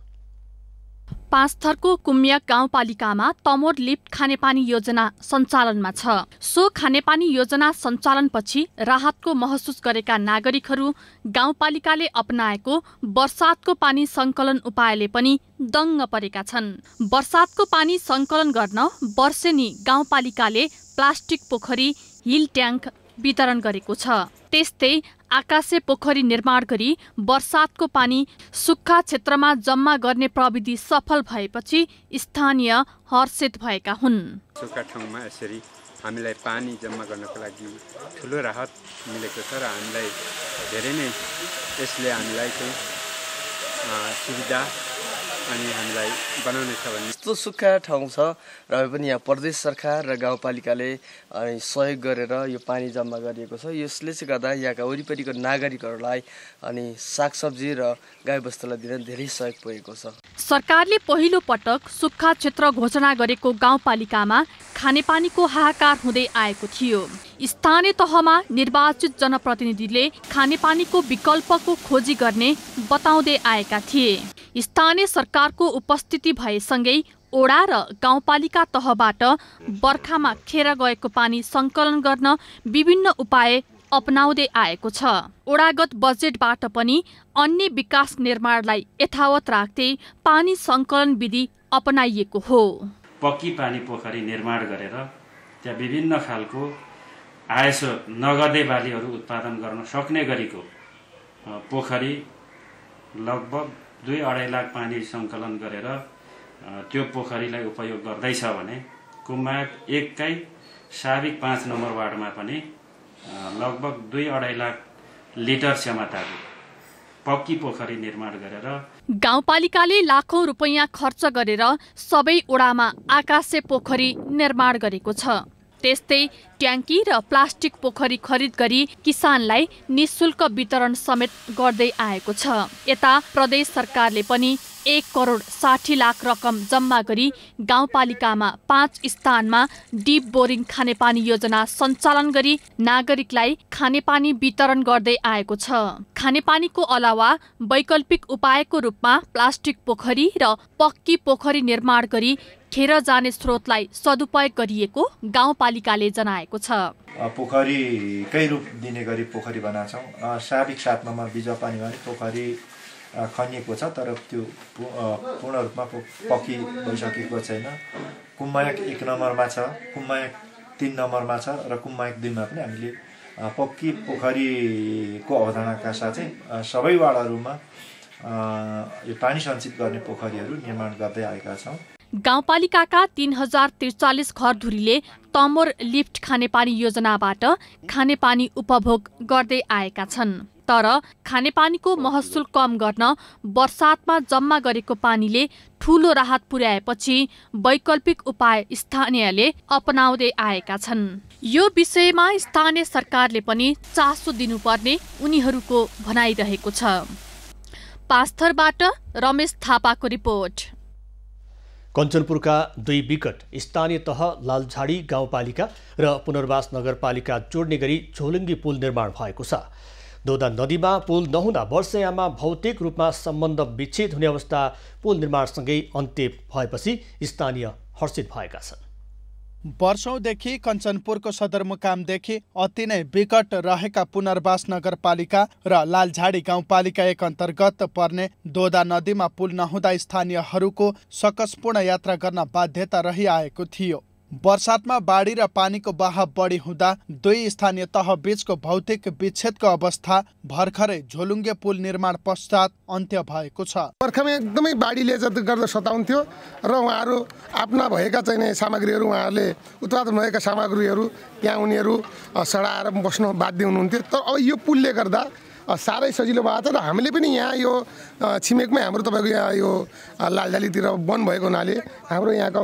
पाँचथरको कुम्या गाउँपालिकामा तमोर लिफ्ट खानेपानी योजना सञ्चालनमा छ। सो खानेपानी योजना सञ्चालनपछि राहतको महसुस गरेका नागरिकहरू गाउँपालिकाले अपनाएको वर्षातको पानी सङ्कलन उपायले पनि दङ्ग परेका छन्। वर्षातको पानी सङ्कलन गर्न वर्षेनी गाउँपालिकाले प्लास्टिक पोखरी, हिल ट्याङ्क वितरण गरेको छ। त्यस्तै आकाशे पोखरी निर्माण गरी वर्षातको पानी सुक्खा क्षेत्रमा जम्मा गर्ने प्रविधि सफल भएपछि स्थानीय हर्षित भएका हुन्। सुक्खा ठाउँमा यसरी हामीलाई पानी जम्मा गर्नको लागि ठुलो राहत मिलेको छ र हामीलाई धेरै नै यसले हामीलाई चाहिँ सुविधा अनि हामीलाई बनाउने छ भन्ने यस्तो सुक्खा ठाउँ छ र पनि यहाँ प्रदेश सरकार र गाउँपालिकाले सहयोग गरेर यो पानी जम्मा गरिएको छ। यसले चाहिँ गर्दा यहाँका वरिपरिको नागरिकहरूलाई अनि सागसब्जी र गाईबस्तुलाई दिन धेरै सहयोग पुगेको छ। सरकारले पहिलो पटक सुक्खा क्षेत्र घोषणा गरेको गाउँपालिकामा खानेपानीको हाहाकार हुँदै आएको थियो। स्थानीय तहमा निर्वाचित जनप्रतिनिधिले खानेपानीको विकल्पको खोजी गर्ने बताउँदै आएका थिए। स्थानीय सरकारको उपस्थिति भएसँगै ओडा र गाउँपालिका तहबाट बर्खामा खेर गएको पानी सङ्कलन गर्न विभिन्न उपाय अपनाउँदै आएको छ। ओडागत बजेटबाट पनि अन्य विकास निर्माणलाई यथावत राख्दै पानी सङ्कलन विधि अपनाइएको हो। पक्की पानी पोखरी निर्माण गरेर त्यहाँ विभिन्न खालको आयसो नगदे बालीहरू उत्पादन गर्न सक्ने गरीको पोखरी लगभग 2-2.5 लाख पानी सङ्कलन गरेर त्यो पोखरीलाई उपयोग गर्दैछ भने कुम्माक 1कै साविक 5 नम्बर वार्डमा पनि लगभग 2-2.5 लाख लिटर क्षमताको पक्की पोखरी निर्माण गरेर गाउँपालिकाले लाखौं रुपैयाँ खर्च गरेर सबै ओडामा आकाशे पोखरी निर्माण गरेको छ। त्यस्तै ट्याङ्की र प्लास्टिक पोखरी खरिद गरी किसानलाई निशुल्क वितरण समेत गर्दै आएको छ। यता प्रदेश सरकारले पनि 1,60,00,000 रकम जम्मा गरी गाउँपालिकामा 5 स्थानमा डिप बोरिङ खानेपानी योजना सञ्चालन गरी नागरिकलाई खानेपानी वितरण गर्दै आएको छ। खानेपानीको अलावा वैकल्पिक उपायको रूपमा प्लास्टिक पोखरी र पक्की पोखरी निर्माण गरी खेर जाने स्रोतलाई सदुपयोग गरिएको गाउँपालिकाले जनाएको छ। पोखरीकै रूप दिने गरी पोखरी बनाछौँ। साविक 7 नम्बर बिजुवा पानीमा पोखरी खनिएको छ तर त्यो पूर्ण रूपमा पक्की भइसकेको छैन। कुम्मायक 1 नम्बरमा छ, कुम्मायक 3 नम्बरमा छ र कुम्मायक 2 मा पनि हामीले पक्की पोखरीको अवधारणाका साथै सबै वार्डहरूमा यो पानी सञ्चित गर्ने पोखरीहरू निर्माण गर्दै आएका छौँ। गाउँपालिकाका 3043 घरधुरीले तमोर लिफ्ट खानेपानी योजनाबाट खानेपानी उपभोग गर्दै आएका छन्। तर खानेपानीको महसुल कम गर्न वर्षातमा जम्मा गरेको पानीले ठूलो राहत पुर्याएपछि वैकल्पिक उपाय स्थानीयले अपनाउँदै आएका छन्। यो विषयमा स्थानीय सरकारले पनि चासो दिनुपर्ने उनीहरूको भनाइरहेको छ। पाँचथरबाट रमेश थापाको रिपोर्ट। कञ्चनपुरका 2 विकट स्थानीय तह लालझाडी गाउँपालिका र पुनर्वास नगरपालिका जोड्ने गरी झोलुङ्गी पुल निर्माण भएको छ। दोदा नदीमा पुल नहुँदा वर्षयामा भौतिक रूपमा सम्बन्ध विच्छेद हुने अवस्था पुल निर्माणसँगै अन्त्य भएपछि स्थानीय हर्षित भएका छन्। वर्षौंदेखि कञ्चनपुरको सदरमुकामदेखि अति नै विकट रहेका पुनर्वास नगरपालिका र लालझाडी गाउँपालिका 1 अन्तर्गत पर्ने दोदा नदीमा पुल नहुँदा स्थानीयहरूको सकसपूर्ण यात्रा गर्न बाध्यता रहिआएको थियो। वर्षातमा बाढी र पानीको बहाव बढी हुँदा 2 स्थानीय तह बीचको भौतिक विच्छेदको अवस्था भर्खरै झोलुङ्गे पुल निर्माण पश्चात अन्त्य भएको छ। बर्खामा एकदमै बाढीले गर्दा सताउँथ्यो र उहाँहरू आफ्ना भएका चाहिने सामग्रीहरू उहाँहरूले उत्पादन भएका सामग्रीहरू त्यहाँ उनीहरू सडाएर बस्न बाध्य हुनुहुन्थ्यो। तर अब यो पुलले गर्दा साह्रै सजिलो भएको छ र हामीले पनि यहाँ यो छिमेकमै हाम्रो तपाईँको यहाँ यो लालझालीतिर वन भएको हुनाले हाम्रो यहाँको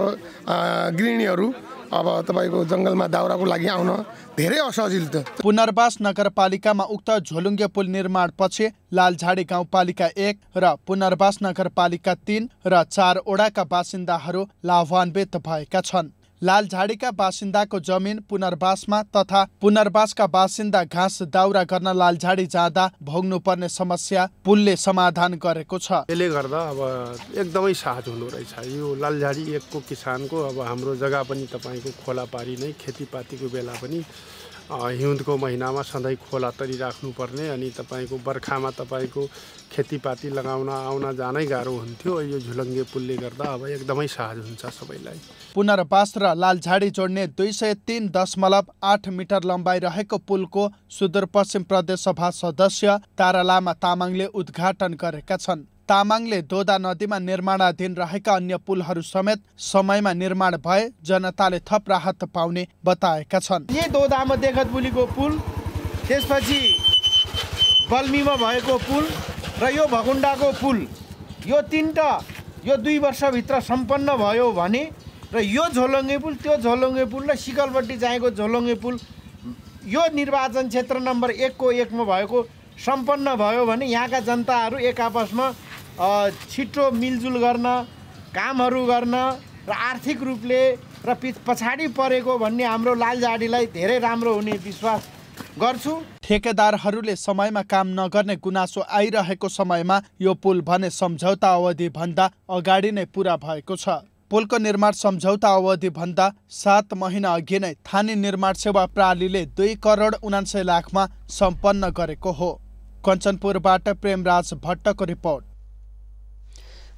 गृहिणीहरू अब तपाईँको जङ्गलमा दाउराको लागि आउन धेरै असजिलो थियो। पुनर्वास नगरपालिकामा उक्त झोलुङ्गे पुल निर्माणपछि लालझाडी गाउँपालिका 1 र पुनर्वास नगरपालिका 3 र 4 वडाका बासिन्दाहरू लाभान्वित भएका छन्। लालझाडीका बासिन्दाको जमिन पुनर्वासमा तथा पुनर्वासका बासिन्दा घाँस दाउरा गर्न लालझाडी जाँदा भोग्नुपर्ने समस्या पुलले समाधान गरेको छ। यसले गर्दा अब एकदमै सहज हुँदो रहेछ। यो लालझाडी 1 को किसानको अब हाम्रो जग्गा पनि तपाईँको खोला पारी नै खेतीपातीको बेला पनि हिउँदको महिनामा सधैँ खोला तरी राख्नुपर्ने अनि तपाईँको बर्खामा तपाईँको खेतीपाती लगाउन आउन जानै गाह्रो हुन्थ्यो। यो झुलङ्गे पुलले गर्दा अब एकदमै सहज हुन्छ सबैलाई। पुनर्वास र लालझाडी जोड्ने 203.8 मिटर लम्बाइ रहेको पुलको सुदूरपश्चिम प्रदेश सभा सदस्य तारा लामा तामाङले उद्घाटन गरेका छन्। तामाङले दोदा नदीमा निर्माणाधीन रहेका अन्य पुलहरू समेत समयमा निर्माण भए जनताले थप राहत पाउने बताएका छन्। यही दोदामा देखतबुलीको पुल, त्यसपछि बल्मीमा भएको पुल र यो भकुण्डाको पुल, यो तीनटा यो 2 वर्षभित्र सम्पन्न भयो भने र यो झोलुङ्गे पुल, त्यो झोलुङ्गे पुल र सिकलपट्टि जाएको झोलुङ्गे पुल यो निर्वाचन क्षेत्र नम्बर 1 को 1 मा भएको सम्पन्न भयो भने यहाँका जनताहरू एक आपसमा छिटो मिलजुल गर्न, कामहरू गर्न र आर्थिक रूपले र पछाडि परेको भन्ने हाम्रो लालझाडीलाई धेरै राम्रो हुने विश्वास गर्छु। ठेकेदारहरूले समयमा काम नगर्ने गुनासो आइरहेको समयमा यो पुल भने सम्झौता अवधि भन्दा अगाडि नै पूरा भएको छ। पुलको निर्माण सम्झौता अवधि भन्दा 7 महिना अघि नै थानी निर्माण सेवा प्रणालीले 2 करोड 79 लाखमा सम्पन्न गरेको हो। कञ्चनपुरबाट प्रेमराज भट्टको रिपोर्ट।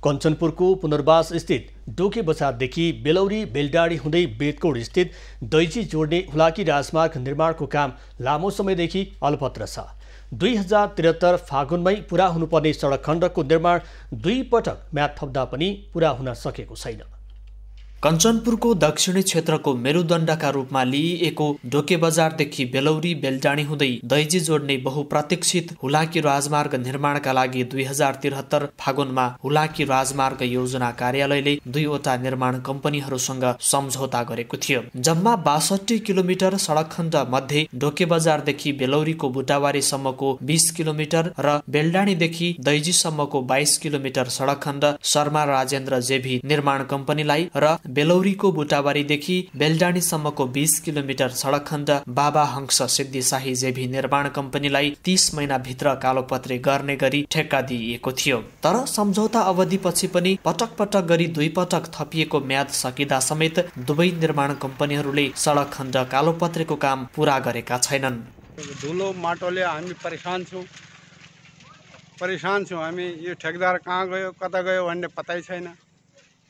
कञ्चनपुरको पुनर्वास स्थित डोके बजारदेखि बेलौरी बेलडाडी हुँदै बेतकोट स्थित दैजी जोड्ने हुलाकी राजमार्ग निर्माणको काम लामो समयदेखि अल्पत्र छ। 2073 फागुनमै पूरा हुनुपर्ने सडक खण्डको निर्माण 2 पटक म्याद थप्दा पनि पूरा हुन सकेको छैन। कञ्चनपुरको दक्षिणी क्षेत्रको मेरुदण्डका रूपमा लिइएको डोके बजारदेखि बेलौरी बेलडाँडी हुँदै दैजी जोड्ने बहुप्रतीक्षित हुलाकी राजमार्ग निर्माणका लागि 2073 फागुनमा हुलाकी राजमार्ग योजना कार्यालयले 2 वटा निर्माण कम्पनीहरूसँग सम्झौता गरेको थियो। जम्मा 62 किलोमिटर सडक खण्ड मध्ये डोके बजारदेखि बेलौरीको बुटावारीसम्मको 20 किलोमिटर र बेलडाँडीदेखि दैजीसम्मको 22 किलोमिटर सडक खण्ड शर्मा राजेन्द्र जेभी निर्माण कम्पनीलाई र बेलौरीको बुटावारीदेखि बेलडाँडीसम्मको 20 किलोमिटर सडक खण्ड बाबा हंस सिद्धि शाही जेभी निर्माण कम्पनीलाई 30 महिनाभित्र कालोपत्रे गर्ने गरी ठेक्का दिइएको थियो। तर सम्झौता अवधिपछि पनि पटक पटक गरी 2 पटक थपिएको म्याद सकिँदा समेत दुवै निर्माण कम्पनीहरूले सडक खण्ड कालोपत्रेको काम पूरा गरेका छैनन्। धुलो माटोले हामी परेशान छौँ हामी। यो ठेकदार कहाँ गयो कता गयो भन्ने पत्तै छैन।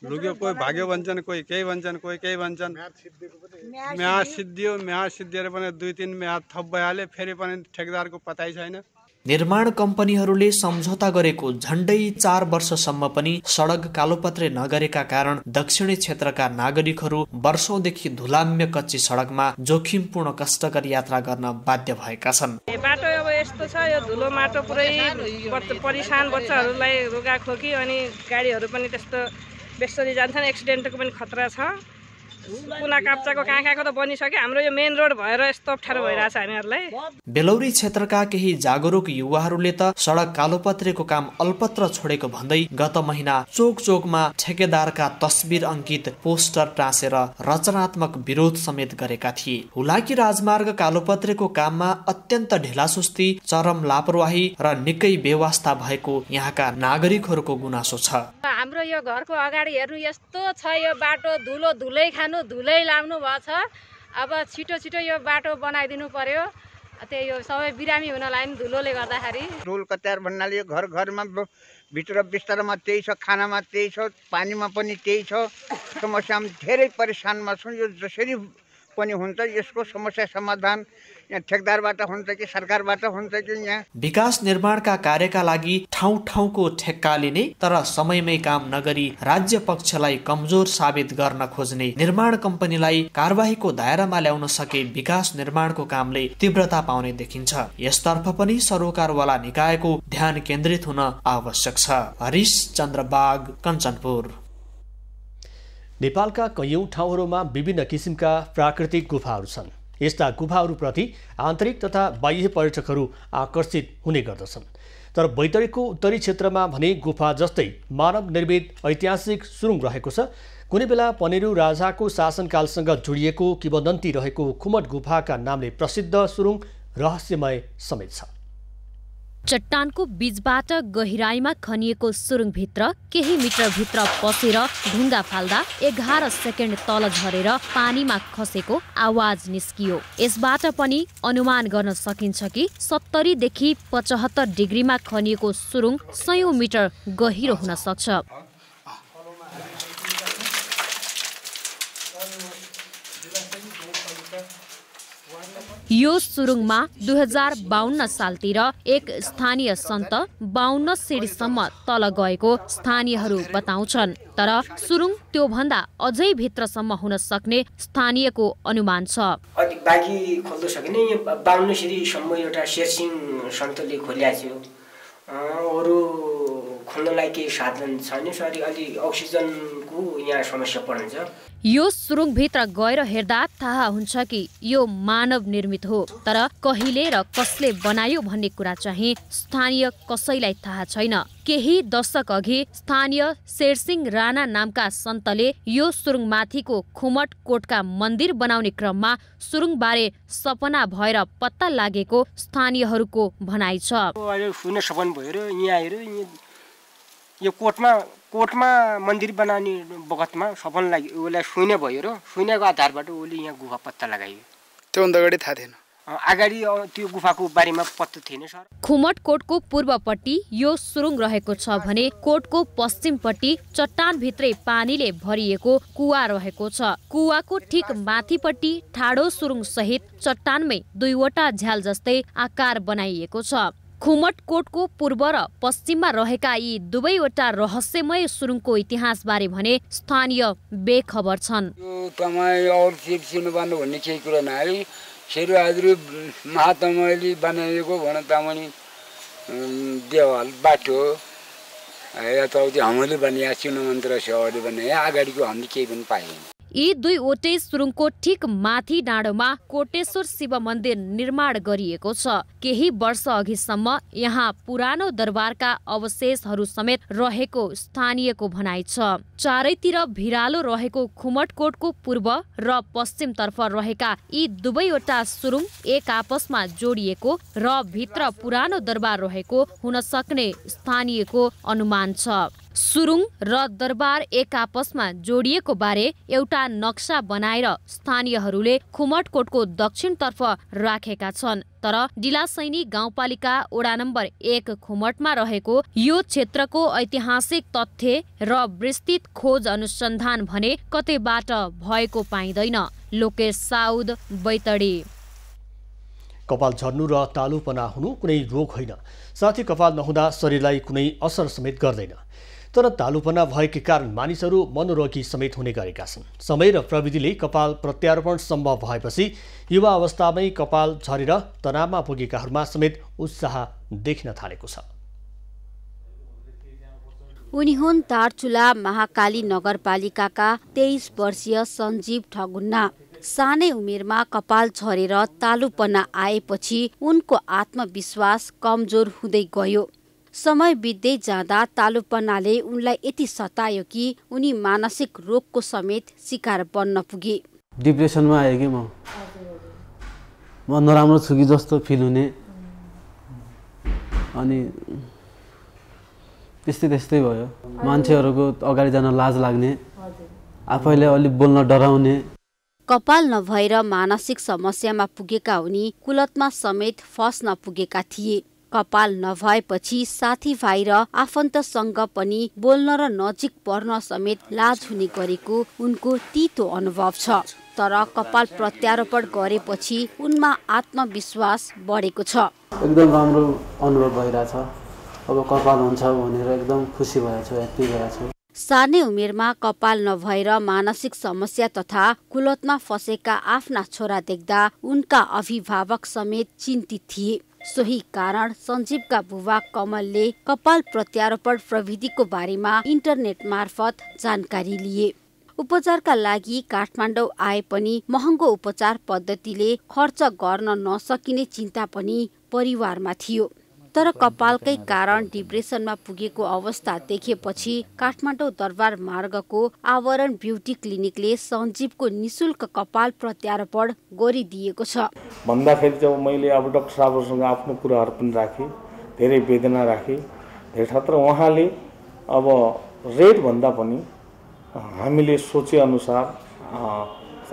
लुग्यो, कोही भाग्यो भन्छन्, कोही केही भन्छन्, कोही केही भन्छन्। म्याद सिद्धिएर पनि 2-3 म्याद थप भइहाल्यो, फेरि पनि ठेकदारको पत्तै छैन। निर्माण कम्पनीहरूले सम्झौता गरेको झण्डै 4 वर्षसम्म पनि सडक कालोपत्रे नगरेका कारण दक्षिणी क्षेत्रका नागरिकहरू वर्षौंदेखि धुलाम्य कच्ची सडकमा जोखिमपूर्ण कष्टकर यात्रा गर्न बाध्य भएका छन्। बाटो अब यस्तो छ, यो धुलो माटो पुरै परेशान बच्चाहरूलाई रुगाखोकी अनि गाडीहरू पनि त्यस्तो बेसरी जान्छन्। एक्सिडेन्टको पनि खतरा छ। कुना काप्चाको कहाँ त बनिसक्यो। हाम्रो यो मेन रोड भएर यस्तो अप्ठ्यारो भइरहेछ हामीहरूलाई। बेलौरी क्षेत्रका केही जागरुक युवाहरूले त सडक कालोपत्रेको काम अल्पत्र छोडेको भन्दै गत महिना चोक चोकमा ठेकेदारका तस्बिर अंकित पोस्टर टाँसेर रचनात्मक विरोध समेत गरेका थिए। हुलाकी राजमार्ग कालोपत्रेको काममा अत्यन्त ढिलासुस्ती, चरम लापरवाही र निकै बेवास्ता भएको यहाँका नागरिकहरूको गुनासो छ। हाम्रो यो घरको अगाडि हेर्नु यस्तो छ, यो बाटो धुलै खानु धुलै लाउनु भएको छ। अब छिटो यो बाटो बनाइदिनु पर्यो। त्यही यो सबै बिरामी हुन लाग्यो धुलोले गर्दाखेरि। धुल कतार भन्नाले यो घर घरमा भित्र बिस्तारमा त्यही छ, खानामा त्यही छ, पानीमा पनि त्यही छ। समस्यामा धेरै परेशानमा छौँ। यो जसरी पनि हुन्छ यसको समस्या समाधान यहाँ ठेकदारबाट हुन्छ कि सरकारबाट हुन्छ कि यहाँ विकास निर्माणका कार्यका लागि ठाउँ ठाउँको ठेक्का लिने तर समयमै काम नगरी राज्य पक्षलाई कमजोर साबित गर्न खोज्ने निर्माण कम्पनीलाई कारबाहीको दायरामा ल्याउन सके विकास निर्माणको कामले तीव्रता पाउने देखिन्छ। यसतर्फ पनि सरोकारवाला निकायको ध्यान केन्द्रित हुन आवश्यक छ। हरिश चन्द्र बाग, कञ्चनपुर। नेपालका कैयौं ठाउँहरूमा विभिन्न किसिमका प्राकृतिक गुफाहरू छन्। यस्ता गुफाहरूप्रति आन्तरिक तथा बाह्य पर्यटकहरू आकर्षित हुने गर्दछन्। तर बैतडीको उत्तरी क्षेत्रमा भने गुफा जस्तै मानव निर्मित ऐतिहासिक सुरुङ रहेको छ। कुनै बेला पनेरू राजाको शासनकालसँग जोडिएको किंवदन्ती रहेको खुमट गुफाका नामले प्रसिद्ध सुरुङ रहस्यमय समेत छ। चट्टानको बीचबाट गहिराईमा खनिएको सुरुङभित्र केही मिटरभित्र पसेर ढुङ्गा फाल्दा 11 सेकेन्ड तल झरेर पानीमा खसेको आवाज निस्कियो। यसबाट पनि अनुमान गर्न सकिन्छ कि 70 देखि 75 डिग्रीमा खनिएको सुरुङ 100 मिटर गहिरो हुन सक्छ। यो सुरुङमा 2052 सालतिर एक स्थानीय सन्त 52 सिडीसम्म तल गएको स्थानीयहरू बताउँछन्। तर सुरुङ त्यो भन्दा अझै भित्रसम्म हुन सक्ने स्थानीयको अनुमान छ। अझ बाँकी खोल्न सकिने 52 सिडीसम्म एउटा शेरसिंह सन्तले खोल्या थियो। अरू खोल्नलाई केही साधन छैन। सरी अलि अक्सिजनको यहाँ समस्या पर्छ। यो सुरुङभित्र गएर हेर्दा थाहा हुन्छ कि यो मानव निर्मित हो। तर कहिले र कसले बनायो भन्ने कुरा चाहिँ स्थानीय कसैलाई थाहा छैन। केही दशक अघि स्थानीय शेरसिंह राणा नामका सन्तले यो सुरुङमाथिको खुमट कोटका मन्दिर बनाउने क्रममा सुरुङबारे सपना भएर पत्ता लागेको स्थानीयहरूको भनाइ छ। सुन्न सपना भएर यहाँ आएर यो कोटमा मन्दिर बनाउने बखतमा सपना लाग्यो। उसलाई सुने भयो र सुनेको आधारबाट उसले यहाँ गुफा पत्ता लगायो। त्योभन्दा अगाडि थाहा थिएन। अगाडि त्यो गुफाको बारेमा पत्ता थिएन सर। खुमट कोटको पूर्वपट्टि यो सुरुङ रहेको छ भने कोटको पश्चिमपट्टि चट्टानभित्रै पानीले भरिएको कुवा रहेको छ। कुवाको ठिक माथिपट्टि ठाडो सुरुङ सहित चट्टानमै 2वटा झ्याल जस्तै आकार बनाइएको छ। खुमट कोटको पूर्व र पश्चिममा रहेका यी दुवैवटा रहस्यमय सुरुङको इतिहासबारे भने स्थानीय बेखबर छन्। तपाईँ अरू चिप्सिनु भन्नु भन्ने केही कुरा नआयो। शेरबहादुर महात्माले बनाएको भन तामानी देवाल बाटो यताउति हामीले बनाएको चिनो मन्त्र सेवाले बनाए अगाडिको हामीले केही पनि पाएन। यी दुईवटै सुरुङको ठिक माथि डाँडोमा कोटेश्वर शिव मन्दिर निर्माण गरिएको छ। केही वर्ष अघिसम्म यहाँ पुरानो दरबारका अवशेषहरू समेत रहेको स्थानीयको भनाइ छ। चारैतिर भिरालो रहेको खुमटकोटको पूर्व र पश्चिमतर्फ रहेका यी दुवैवटा सुरुङ एक आपसमा जोडिएको र भित्र पुरानो दरबार रहेको हुन सक्ने स्थानीयको अनुमान छ। सुरुङ र दरबार एक आपसमा जोडिएको बारे एउटा नक्सा बनाएर स्थानीयहरूले खुमटकोटको दक्षिणतर्फ राखेका छन्। तर डिलासैनी गाउँपालिका वडा नम्बर 1 खुमटमा रहेको यो क्षेत्रको ऐतिहासिक तथ्य र विस्तृत खोज अनुसन्धान भने कतैबाट भएको पाइँदैन। लोकेश साउद, बैतडी। कपाल झर्नु र तालुपना हुनु कुनै रोग होइन, साथै कपाल नहुँदा शरीरलाई कुनै असर समेत गर्दैन। तर तालुपना भएकै कारण मानिसहरू मनोरोगी समेत हुने गरेका छन्। समय र प्रविधिले कपाल प्रत्यारोपण सम्भव भएपछि युवा अवस्थामै कपाल झरेर तनावमा पुगेकाहरूमा समेत उत्साह देखिन थालेको छ। उनी हुन् दार्चुला महाकाली नगरपालिकाका 23 वर्षीय सञ्जीव ठगुन्ना। सानै उमेरमा कपाल झरेर तालुपना आएपछि उनको आत्मविश्वास कमजोर हुँदै गयो। समय बित्दै जाँदा तालुपनाले उनलाई यति सतायो कि उनी मानसिक रोगको समेत शिकार बन्न पुगे। डिप्रेसनमा आएँ कि म नराम्रो छु कि जस्तो फिल हुने, अनि त्यस्तै भयो। मान्छेहरूको अगाडि जान लाज लाग्ने, आफैले अलि बोल्न डराउने। कपाल नभएर मानसिक समस्यामा पुगेका उनी कुलतमा समेत फस्न पुगेका थिए। कपाल नभएपछि साथीभाइ र आफन्तसँग पनि बोल्न र नजिक पर्न समेत लाज हुने गरेको उनको तीतो अनुभव छ। तर कपाल प्रत्यारोपण गरेपछि उनमा आत्मविश्वास बढेको छ। एकदम राम्रो अनुभव भइरहेछ। अब कपाल हुन्छ भनेर एकदम खुसी भएको छु, यति भएको छु। सानै उमेरमा कपाल नभएर मानसिक समस्या तथा कुलतमा फसेका आफ्ना छोरा देख्दा उनका अभिभावक समेत चिन्तित थिए। सोही कारण सञ्जीवका बुबा कमलले कपाल प्रत्यारोपण प्रविधिको बारेमा इन्टरनेट मार्फत जानकारी लिए। उपचारका लागि काठमाडौँ आए पनि महँगो उपचार पद्धतिले खर्च गर्न नसकिने चिन्ता पनि परिवारमा थियो। तर कपालकै कारण डिप्रेसनमा पुगेको अवस्था देखेपछि काठमाडौँ दरबार मार्गको आवरण ब्युटी क्लिनिकले सञ्जीवको निशुल्क कपाल प्रत्यारोपण गरिदिएको छ। भन्दाखेरि जब मैले अब डाक्टर साहबसँग आफ्नो कुराहरू पनि राखेँ, धेरै वेदना राखेँ, धेरै ठाउँ उहाँले अब रेट भन्दा पनि हामीले सोचे अनुसार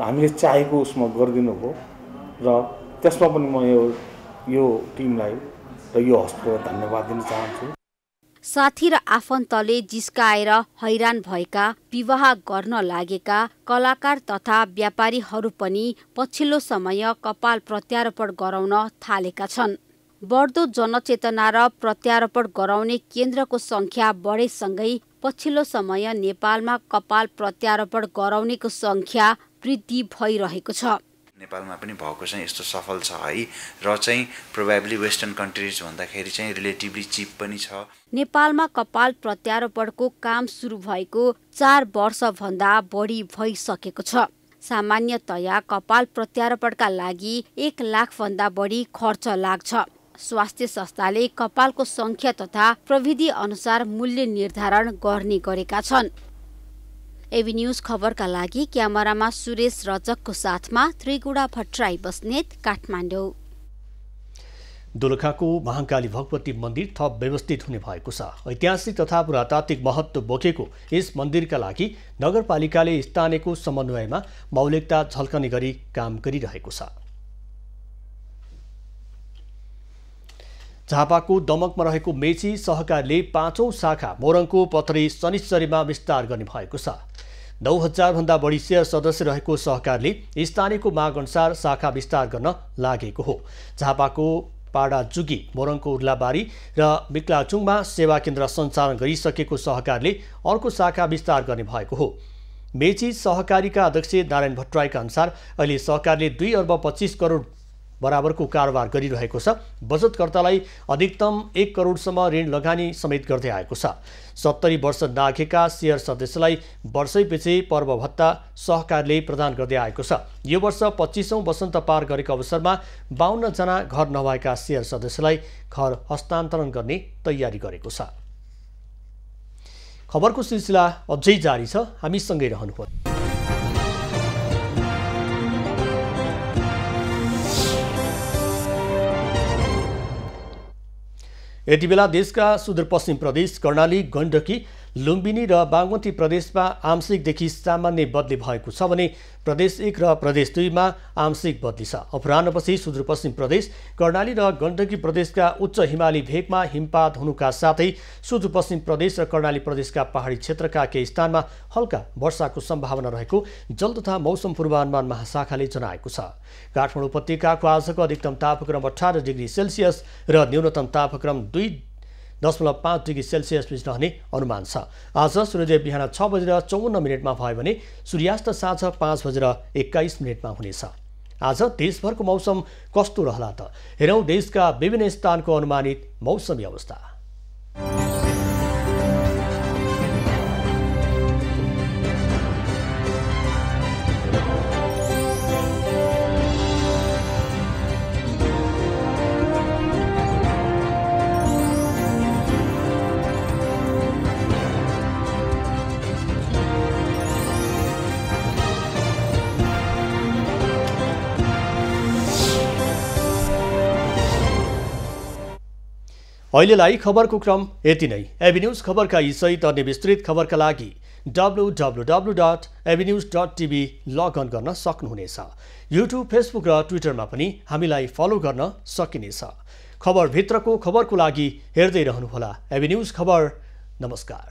हामीले चाहेको उसमा गरिदिनु भयो र त्यसमा पनि म यो टिमलाई र यो हस्पिटललाई धन्यवाद दिन चाहन्छु। साथी र आफन्तले जिस्काएर हैरान भएका विवाह गर्न लागेका कलाकार तथा व्यापारीहरू पनि पछिल्लो समय कपाल प्रत्यारोपण गराउन थालेका छन्। बढ्दो जनचेतना र प्रत्यारोपण गराउने केन्द्रको संख्या बढेसँगै पछिल्लो समय नेपालमा कपाल प्रत्यारोपण गराउनेको संख्या वृद्धि भइरहेको छ। नेपालमा पनि भएको चाहिँ यस्तो सफल छ है र चाहिँ प्रोबेबली वेस्टर्न कन्ट्रिज भन्दाखेरि चाहिँ रिलेटिभली चिप पनि छ। नेपालमा कपाल प्रत्यारोपणको काम सुरु भएको 4 वर्षभन्दा बढी भइसकेको छ। सामान्यतया कपाल प्रत्यारोपणका लागि 1 लाखभन्दा बढी खर्च लाग्छ। स्वास्थ्य संस्थाले कपालको संख्या तथा प्रविधि अनुसार मूल्य निर्धारण गर्ने गरेका छन्। एबी न्यूज खबरका लागि क्यामेरामा सुरेश रजकको साथमा त्रिगुडा भट्टराई बस्नेत, काठमाडौँ। दोलखाको महाकाली भगवती मन्दिर थप व्यवस्थित हुने भएको छ। ऐतिहासिक तथा पुरातात्विक महत्त्व बोकेको यस मन्दिरका लागि नगरपालिकाले स्थानीयको समन्वयमा मौलिकता झल्कने गरी काम गरिरहेको छ। झापाको दमकमा रहेको मेची सहकारीले 5औं शाखा मोरङको पथरी शनिश्चरीमा विस्तार गर्ने भएको छ। 9000 भन्दा बढी शेयर सदस्य रहेको सहकारीले स्थानीयको माग अनुसार शाखा विस्तार गर्न लागेको हो। झापाको पाडाजुगी, मोरङको उर्लाबारी र मिक्लाचुङमा सेवा केन्द्र सञ्चालन गरिसकेको सहकारीले अर्को शाखा विस्तार गर्ने भएको हो। मेची सहकारीका अध्यक्ष नारायण भट्टराईका अनुसार अहिले सहकारीले 2 अर्ब 25 करोड बराबरको कारोबार गरिरहेको छ। बचतकर्तालाई अधिकतम 1 करोडसम्म ऋण लगानी समेत गर्दै आएको छ। 70 वर्ष नाघेका शेयर सदस्यलाई वर्षैपछि पर्व भत्ता सहकारीले प्रदान गर्दै आएको छ। यो वर्ष 25औं वसन्त पार गरेको अवसरमा 52 जना घर नभएका शेयर सदस्यलाई घर हस्तान्तरण गर्ने तयारी गरेको छ। खबरको सिलसिला अझै जारी छ, हामी सँगै रहनुहोला। यति बेला देशका सुदूरपश्चिम प्रदेश कर्णाली, गण्डकी, लुम्बिनी र बागमती प्रदेशमा आंशिकदेखि सामान्य बदली भएको छ भने प्रदेश 1 र प्रदेश 2 मा आंशिक बदली छ। अपराह्नपछि सुदूरपश्चिम प्रदेश, कर्णाली र गण्डकी प्रदेशका उच्च हिमाली भेगमा हिमपात हुनुका साथै सुदूरपश्चिम प्रदेश र कर्णाली प्रदेशका पहाडी क्षेत्रका केही स्थानमा हल्का वर्षाको सम्भावना रहेको जल तथा मौसम पूर्वानुमान महाशाखाले जनाएको छ। काठमाडौँ उपत्यकाको आजको अधिकतम तापक्रम 18 डिग्री सेल्सियस र न्यूनतम तापक्रम 2.5 डिग्री सेल्सियस बीच रहने अनुमान छ। आज सूर्योदय बिहान 6:54 भयो भने सूर्यास्त साँझ 5:21 हुनेछ। आज देशभरको मौसम कस्तो रहला त? हेरौँ देशका विभिन्न स्थानको अनुमानित मौसमी अवस्था। अहिलेलाई खबरको क्रम यति नै। एबी न्यूज खबरका यी सहित अन्य विस्तृत खबरका लागि www.abnews.tv लगअन गर्न सक्नुहुनेछ। युट्युब, फेसबुक र ट्विटरमा पनि हामीलाई फलो गर्न सकिनेछ। खबरभित्रको खबरको लागि हेर्दै रहनुहोला एबी न्यूज खबर। नमस्कार।